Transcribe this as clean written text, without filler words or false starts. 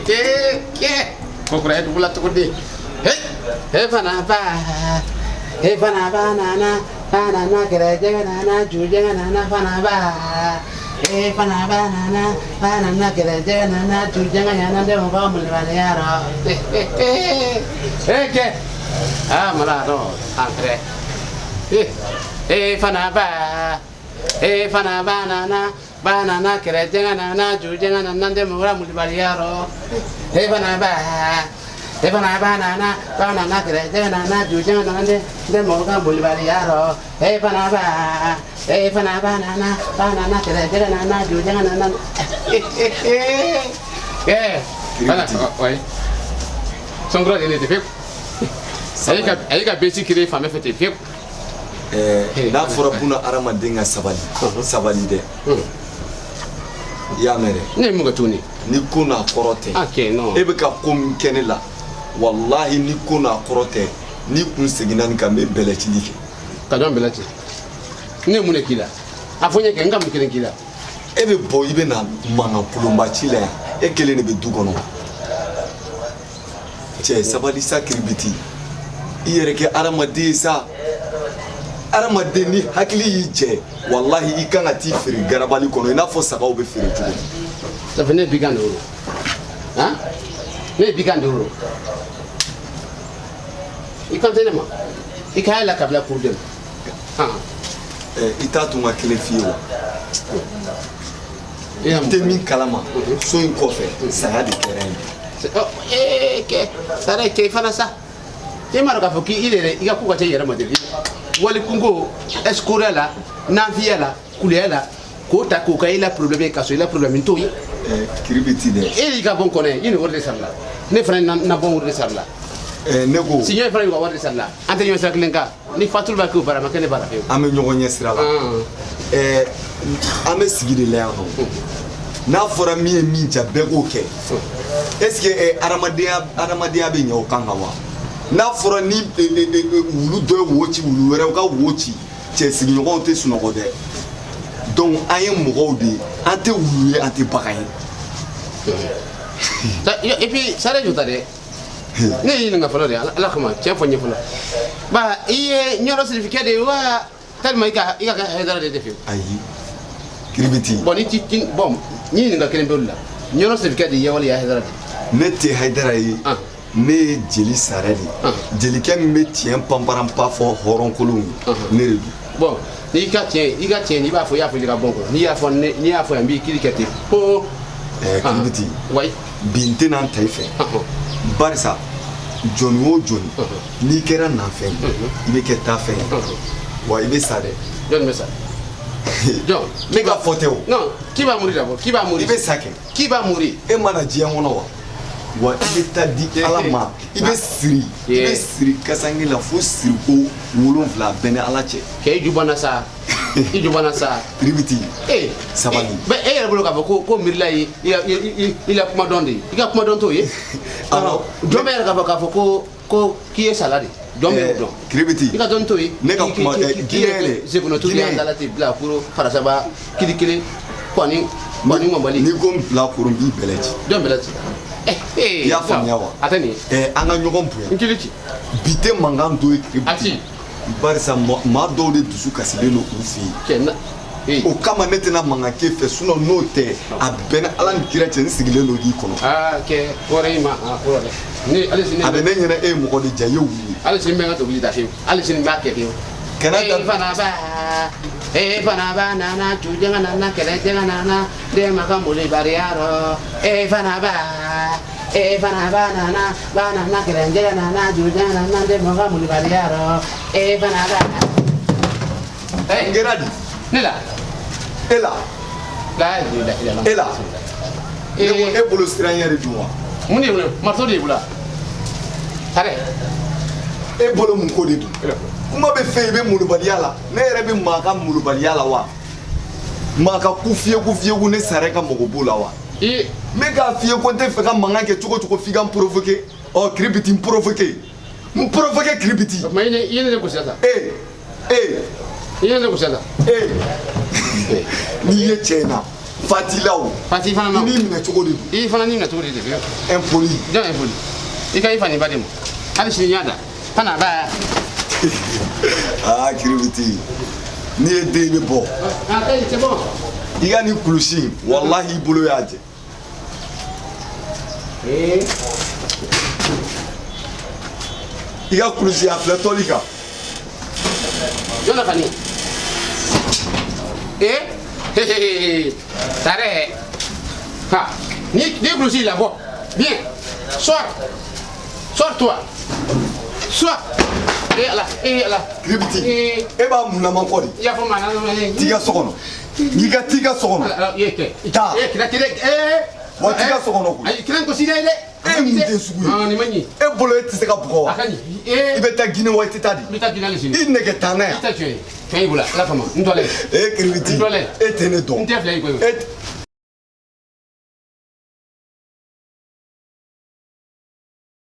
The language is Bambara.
ke ko kura du la to de he fana ba na kere je na ju je na fana ba fana ba na kere je na ju je na de mo ba mo le ba ya ro ke mala do entre fana ba banana kere je na ju je na de mo ba mo le ba ya ro fana banana kere je na ju je na de mo ga mo le ba ya ro fana banana kere je na ju je na ouais son gros il était fait ay ka besi kire femme fete fait n'a fɔra buna adamaden ka sabali dɛ i y'a mɛn dɛ ne mun ka tuguni ni ko n'a kɔrɔ tɛ e bɛ ka ko min kɛ ne la wallahi ni ko n'a kɔrɔ tɛ ni kun seginna nin kan n bɛ bɛlɛcili kɛ ka dɔn bɛlɛci ne mun de k'i la a fɔ n ye kɛ n ka mun kelen k'i la e bɛ bɔ i bɛ na mankan kolonba ci la yan e kelen de bɛ du kɔnɔ cɛ sabali sa kiribiti i yɛrɛ kɛ adamaden ye sa adamaden ni hakili y'i jɛ wallahi i kan ka t'i feere garabali kɔnɔ i n'a fɔ sagaw bɛ feere cogo min. ça fait ne bi kan de wolo ne bi kan de wolo i kan tɛ ne ma i ka yɛlɛ kabila pour dem i t'a tun ka kelen f'i ye wa i tɛ min kalama so in kɔfɛ saya de kɛra yen. kɛ sara ye kɛ i fana sa i m'a dɔn k'a fɔ k'i yɛrɛ i ka ko ka cɛ i yɛrɛ ma deli wali kungo escoriya la nanfiya la kuleya la k'o ta k'o ka i la problème ye k'a sɔrɔ i la problème t'o ye kiribiti dɛ e y'i ka bɔ n kɔnɔ i ni wari de sarala ne fana na bɔ wari de sarala ne ko siɲɛ fana y'u ka wari de sarala an tɛ ɲɔgɔn sira kelen kan ni fatulu b'a kɛ o baara ma kɛ ne baara fewu an bɛ ɲɔgɔn ɲɛ sira la an bɛ sigi de la yan nɔ n'a fɔra min ye min ja bɛɛ k'o kɛ est ce que adamadenya bɛ ɲɛ o kan kan wa n'a fɔra ni wulu dɔ ye wo ci wulu wɛrɛ u ka wo ci cɛ sigiɲɔgɔnw tɛ sunɔgɔ dɛ donc an ye mɔgɔw de ye an tɛ wulu ye an tɛ bagan ye et puis sara jota dɛ ne ye ɲininka fɔlɔ de ala kama tiɲɛ fɔ n ye fɔlɔ ba i ye ɲɔrɔ certificat de wa tellement i ka kɛ hayidara de tɛ fewu ayi kiribiti bon ni ti bon ni ɲininka kelen bɛ olu la ɲɔrɔ certificat de ye wali ya hayidara de ne tɛ hayidara ye ne ye jeli sara de jelikɛ min bɛ tiɲɛ panparanpa fɔ hɔrɔnkolonw ne de don bon n'i ka tiɲɛ i b'a fɔ i y'a fɔ i ka bɔ kɔrɔ n'i y'a fɔ yan n b'i kiiri kɛ ten ko kiribiti wayi bi n tɛna n ta i fɛ barisa jɔnni o jɔnni n'i kɛra nafɛn i bɛ kɛ taafɛn ye wa i bɛ sa dɛ jɔnni bɛ sa jɔn ne ka fɔ tɛ o non k'i b'a muri d'abord k'i b'a muri i bɛ sa kɛ k'i b'a muri e mana diɲɛ kɔnɔ wa i bɛ taa di ala ma i bɛ siri kasange la fo siriko 7 bɛɛ ni ala cɛ kɛ i jubana sa i jubana sa kiribiti sabali e yɛrɛ bolo k'a fɔ ko mirila ye i la kumadɔn de ye i ka kumadɔn t'o ye jɔn bɛ yɛrɛ k'a fɔ ko k'i ye sala de jɔn bɛ dɔn kiribiti i ka dɔn t'o ye ne ka kuma k'i yɛrɛ sekunɔtu de y'an dala ten bila kuro farasaba kiri kelen kɔni mɔbali n'i ko n bila kuru n b'i bɛlɛci jɔn bɛlɛci i y'a faamuya wa a tɛ nin ye an ka ɲɔgɔn bonya n kiri ci bi tɛ mankan to ye kiribiti barisa maa dɔw de dusu kasilen don u fɛ yen o kama ne tɛna mankan k'e fɛ sinon n'o tɛ a bɛɛ ni ala ni kira cɛ n sigilen don k'i kɔnɔ kɛ wɔɔrɔ in ma kɔrɔ dɛ a bɛ ne ɲɛna e ye mɔgɔ de ja i ye wuli ye hali sini n bɛ n ka tobili da fiyewu hali sini n b'a kɛ fiyewu fana ba nana ju jɛngɛ nana kɛlɛ jɛngɛ nana den ma ka moli bariya rɔ fana ba nana kɛlɛ jɛngɛ nana ju jɛngɛ nana den ma ka moli bariya rɔ fana ba n kɛra di ne la e la e la e bolo siranɲɛ de don wa mun de ye marteau de ye bolo kare e bolo mun ko de don kuma bɛ fɛ i bɛ molobaliya la ne yɛrɛ bɛ maa ka molobaliya la wa maa ka ku fiyeku ne sara ka mɔgɔ b'o la wa n bɛ k'a f'i ye ko n tɛ fɛ ka mankan kɛ cogo cogo f'i ka n provoquer kiribiti n provoquer kiribiti i ye ne de gosi sa i ye ne de gosi sa n'i ye cɛ in na Fatilaw. Fati fana non. Ni minɛ cogo de don. I fana ni minɛ cogo de don. Impoli. Jɔn impoli. I ka i fa ni ba de ma. Hali sini ɲa da. Fana ba. Ah kiribiti. Ni ye den bɛ bɔ. Ah c'est bon. I ka ni kulusi wallahi i bolo y'a jɛ. I ka kulusi a filɛ tɔli kan. Jɔn ka ni. Tare. Ha. Ni kulusi la bɔ. Bien. Sors toi. Sors. Allah. Kiribiti. E b'a mun lamɔ kɔ de. Ya fɔ ma na. T'i ka so kɔnɔ. N'i ka t'i ka so kɔnɔ. Taa. Wa t'i ka so kɔnɔ koyi. Ayi kiran ko sida dɛ. E mun den sugu ye. Ah ni man ɲi. E bolo e tɛ se ka bugɔ wa. A ka ɲi. I bɛ taa Guinée wa i tɛ taa di. N bɛ taa Guinée hali sini. I nɛgɛ taa n'a ye. I tɛ tiɲɛ ye. Fɛn y'i bolo ala kama n tɔlɛ. Kiribiti. N tɔlɛ. E tɛ ne dɔn. N tɛ filɛ i koyi.